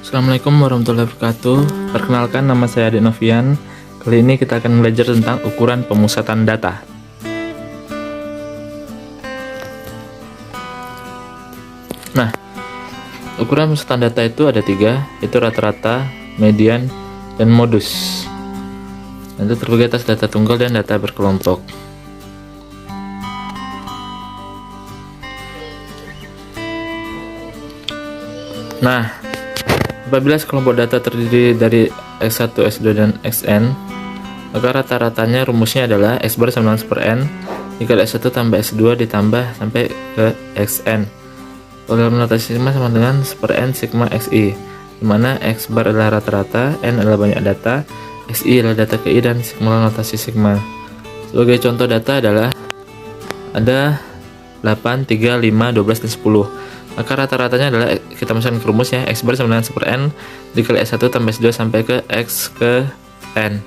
Assalamualaikum warahmatullahi wabarakatuh. Perkenalkan, nama saya Ade Novian. Kali ini kita akan belajar tentang ukuran pemusatan data. Nah, ukuran pemusatan data itu ada 3, yaitu rata-rata, median, dan modus. Itu terbagi atas data tunggal dan data berkelompok. Nah, apabila sekelompok data terdiri dari X1, X2, dan Xn, maka rata-ratanya rumusnya adalah X bar sama dengan per N dikali X1 tambah X2 ditambah sampai ke Xn. Kalau dalam notasi sigma sama dengan per N sigma Xi, dimana X bar adalah rata-rata, N adalah banyak data, Xi adalah data KI, dan sigma notasi sigma. Sebagai contoh data adalah ada 8, 3, 5, 12, dan 10. Maka rata-ratanya adalah kita masukkan ke rumus ya, X bar sama dengan per N dikali X1 tambah X2 sampai ke X ke N.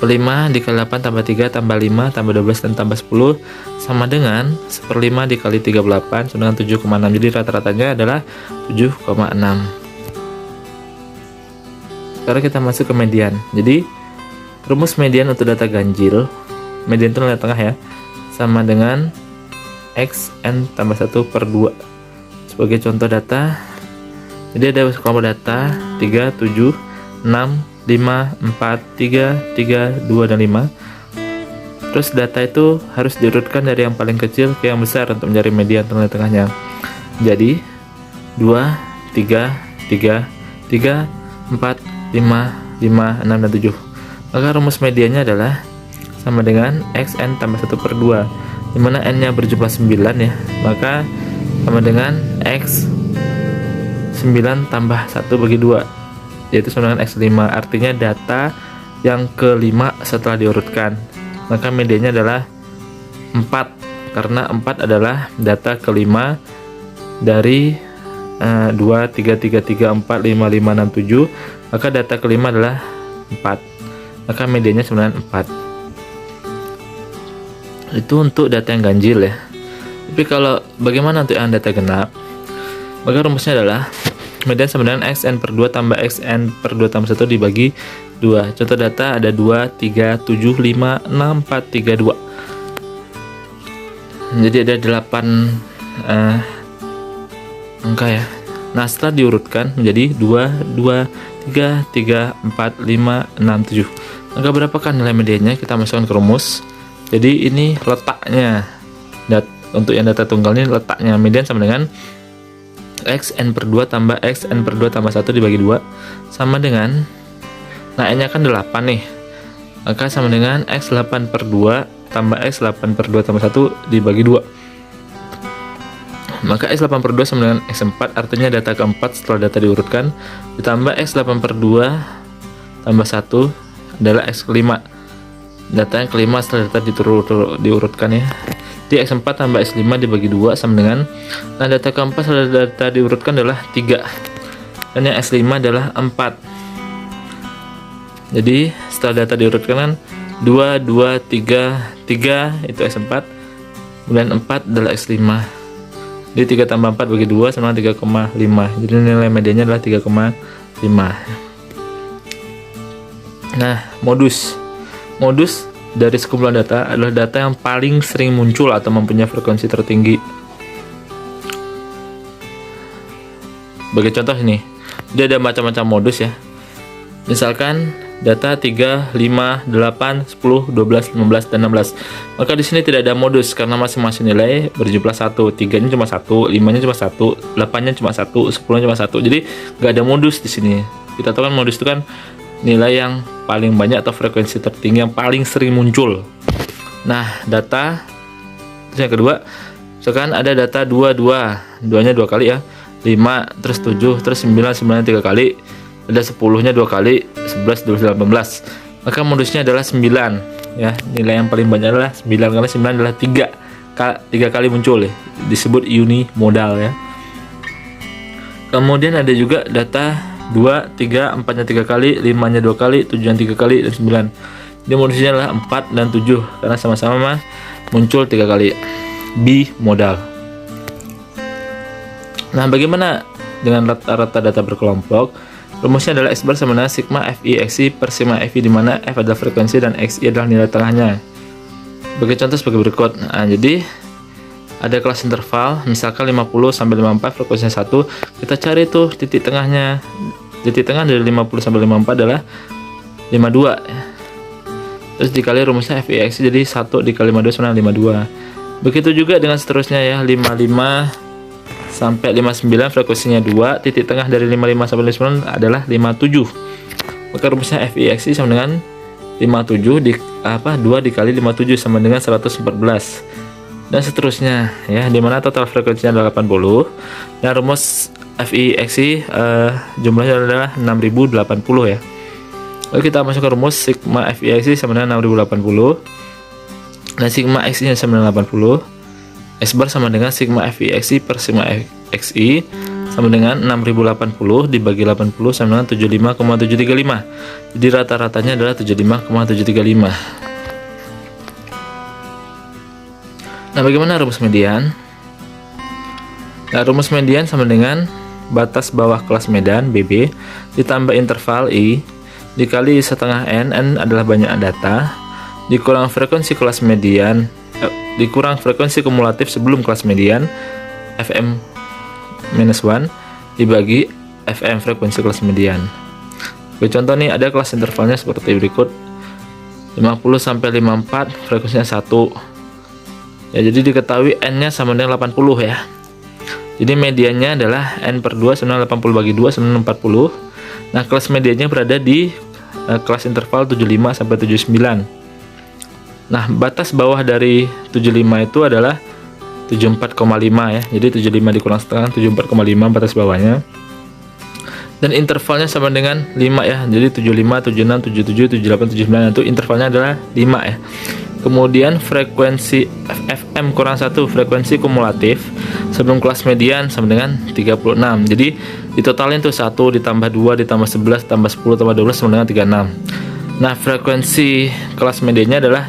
Per 5 dikali 8 tambah 3 tambah 5 tambah 12 dan tambah 10 sama dengan 1/5 dikali 38 sama dengan 7,6. Jadi rata-ratanya adalah 7,6. Sekarang kita masuk ke median. Jadi rumus median untuk data ganjil, median itu nilai tengah ya, sama dengan Xn tambah 1/2. Sebagai contoh data, jadi ada kelompok data 3, 7, 6, 5, 4, 3, 3, 2, dan 5. Terus data itu harus diurutkan dari yang paling kecil ke yang besar untuk mencari median nilai tengahnya. Jadi 2, 3, 3, 3, 4, 5, 5, 6, dan 7. Maka rumus mediannya adalah sama dengan Xn tambah 1/2, dimana N nya berjumlah 9 ya, maka sama dengan X 9 tambah 1/2, yaitu sama dengan X5. Artinya data yang kelima setelah diurutkan, maka mediannya adalah 4, karena 4 adalah data kelima dari 2, 3, 3, 3, 4, 5, 5, 6, 7. Maka data kelima adalah 4, maka mediannya sama dengan 4. Itu untuk data yang ganjil ya. Tapi kalau bagaimana untuk yang data genap, maka rumusnya adalah median sama dengan Xn/2 tambah Xn/2 tambah 1 dibagi 2. Contoh data ada 2, 3, 7, 5, 6, 4, 3, 2. Jadi ada 8 angka ya. Nah, setelah diurutkan menjadi 2, 2, 3, 3, 4, 5, 6, 7. Maka berapakah nilai mediannya? Kita masukkan ke rumus. Jadi ini letaknya. Untuk yang data tunggal ini letaknya median sama dengan Xn/2 tambah Xn/2 tambah 1 dibagi 2 sama dengan, nah N nya kan 8 nih, maka sama dengan X8/2 tambah X8/2 tambah 1 dibagi 2. Maka X8/2 sama dengan X4, artinya data keempat setelah data diurutkan, ditambah X8/2 tambah 1 adalah X kelima, data yang kelima setelah data diurutkan ya. Di X4 tambah X5 dibagi 2 sama dengan, nah data keempat setelah data diurutkan adalah 3, dan yang X5 adalah 4. Jadi setelah data diurutkan kan 2, 2, 3, 3 itu X4, kemudian 4 adalah X5. Jadi 3 tambah 4 bagi 2 sama dengan 3,5. Jadi nilai mediannya adalah 3,5. Nah, modus dari sekumpulan data adalah data yang paling sering muncul atau mempunyai frekuensi tertinggi. Sebagai contoh ini, dia ada macam-macam modus ya. Misalkan data 3, 5, 8, 10, 12, 15, dan 16. Maka di sini tidak ada modus karena masing-masing nilai berjumlah 1. 3-nya cuma 1, 5-nya cuma 1, 8-nya cuma 1, 10-nya cuma 1. Jadi nggak ada modus di sini. Kita tahu kan modus itu kan nilai yang paling banyak atau frekuensi tertinggi yang paling sering muncul. Nah, data yang kedua, misalkan ada data 2, 2-nya 2 kali ya, 5, terus 7, terus 9, 9-nya 3 kali, ada 10-nya 2 kali, 11, 12, 18. Maka modusnya adalah 9 ya, nilai yang paling banyak adalah 9, karena 9 adalah 3 kali muncul ya, disebut unimodal ya. Kemudian ada juga data 2, 3, 4-nya 3 kali, 5-nya 2 kali, 7-nya 3 kali, dan 9. Jadi modusnya adalah 4 dan 7 karena sama-sama muncul 3 kali. Bimodal. Nah, bagaimana dengan rata-rata data berkelompok? Rumusnya adalah X bar sama dengan sigma FI XI per sigma FI, di mana F adalah frekuensi dan XI adalah nilai tengahnya. Bagi contoh sebagai berikut. Nah, jadi ada kelas interval misalkan 50 sampai 54 frekuensinya 1, kita cari tuh titik tengahnya. Titik tengah dari 50 sampai 54 adalah 52 ya. Terus dikali rumusnya FI XI, jadi 1 dikali 52 sama dengan 52. Begitu juga dengan seterusnya ya, 55 sampai 59 frekuensinya 2, titik tengah dari 55 sampai 59 adalah 57. Maka rumusnya FI XI sama dengan 57 2 dikali 57 sama dengan 114. Dan seterusnya ya, dimana total frekuensinya adalah 80. Dan rumus FI XI jumlahnya adalah 6080 ya. Lalu kita masuk ke rumus sigma FI XI sama dengan 6080. Dan sigma XI sama dengan 80. X bar sama dengan sigma FI XI per sigma XI sama dengan 6080 dibagi 80 sama dengan 75,735. Jadi rata-ratanya adalah 75,735. Nah, bagaimana rumus median? Nah, rumus median sama dengan batas bawah kelas medan BB ditambah interval I dikali setengah N adalah banyak data, dikurang frekuensi kelas median, dikurang frekuensi kumulatif sebelum kelas median FM-1 dibagi FM frekuensi kelas median. Oke, contoh nih, ada kelas intervalnya seperti berikut. 50 sampai 54 frekuensinya 1. Ya, jadi diketahui N-nya sama dengan 80 ya. Jadi mediannya adalah N per 2 sama dengan 80 bagi 2 sama dengan 40. Nah, kelas mediannya berada di kelas interval 75 sampai 79. Nah, batas bawah dari 75 itu adalah 74,5 ya. Jadi 75 dikurang setengah, 74,5 batas bawahnya. Dan intervalnya sama dengan 5 ya. Jadi 75, 76, 77, 78, 79 itu intervalnya adalah 5 ya. Kemudian frekuensi FM kurang 1, frekuensi kumulatif sebelum kelas median sama dengan 36. Jadi ditotalin tuh 1 ditambah 2 ditambah 11 tambah 10 tambah 12 sama dengan 36. Nah, frekuensi kelas mediannya adalah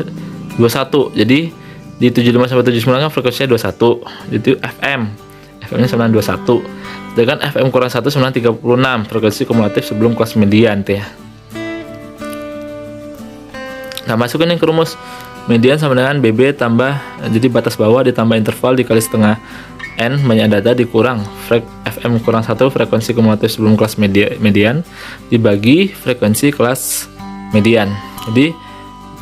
21. Jadi di 75 sampai 79 kan frekuensinya 21. Itu FM-nya sama dengan 21. Sedangkan FM kurang 1 sama dengan 36, frekuensi kumulatif sebelum kelas median tuh ya. Nah, masukin yang ke rumus median sama dengan BB tambah, jadi batas bawah ditambah interval dikali setengah N banyak data dikurang FM kurang 1 frekuensi kumulatif sebelum kelas median dibagi frekuensi kelas median. Jadi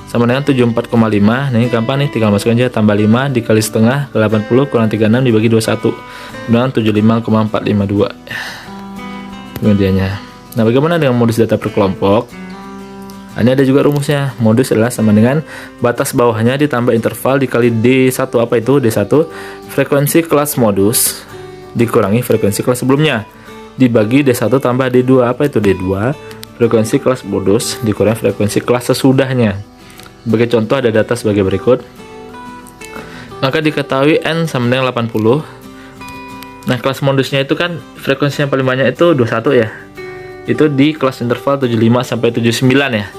sama dengan 74,5. Nah, ini gampang nih, tinggal masukkan aja, tambah 5 dikali setengah ke 80 kurang 36 dibagi 21 dengan 75,452 mediannya. Nah, bagaimana dengan modus data per kelompok? Ini ada juga rumusnya. Modus adalah sama dengan batas bawahnya ditambah interval dikali D1. Apa itu D1? Frekuensi kelas modus dikurangi frekuensi kelas sebelumnya dibagi D1 tambah D2. Apa itu D2? Frekuensi kelas modus dikurangi frekuensi kelas sesudahnya. Sebagai contoh ada data sebagai berikut. Maka diketahui N sama dengan 80. Nah, kelas modusnya itu kan frekuensi yang paling banyak itu 21 ya. Itu di kelas interval 75 sampai 79 ya.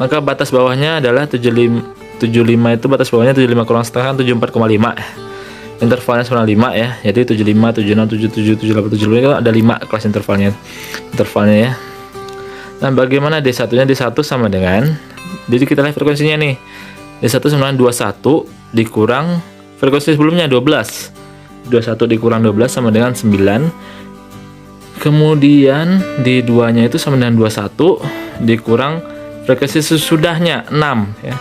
Maka batas bawahnya adalah 75 itu batas bawahnya 75 kurang setengah 74,5. Intervalnya sama 5 ya. Jadi 75, 76, 77, 78, 79 itu ada 5 kelas intervalnya ya. Nah, bagaimana D1-nya? D1 sama dengan, jadi kita lihat frekuensinya nih. D1 sama dengan 21 dikurang frekuensi sebelumnya 12. 21 dikurang 12 sama dengan 9. Kemudian D2-nya itu sama dengan 21 dikurang frekuensi sesudahnya 6 ya.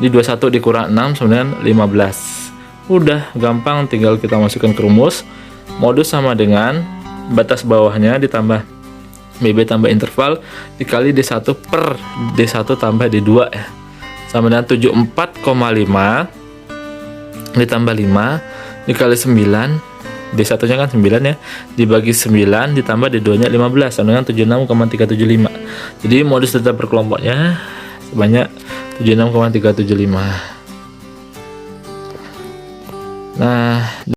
Di 21 dikurang 6 sama dengan 15. Udah gampang, tinggal kita masukkan ke rumus. Modus sama dengan batas bawahnya ditambah BB tambah interval dikali D1 per D1 tambah D2 ya. Sama dengan 74,5 ditambah 5 dikali 9. D1-nya kan 9 ya, dibagi 9 ditambah D2-nya 15 sama dengan 76,375. Jadi modus data per kelompoknya sebanyak 76,375. Nah,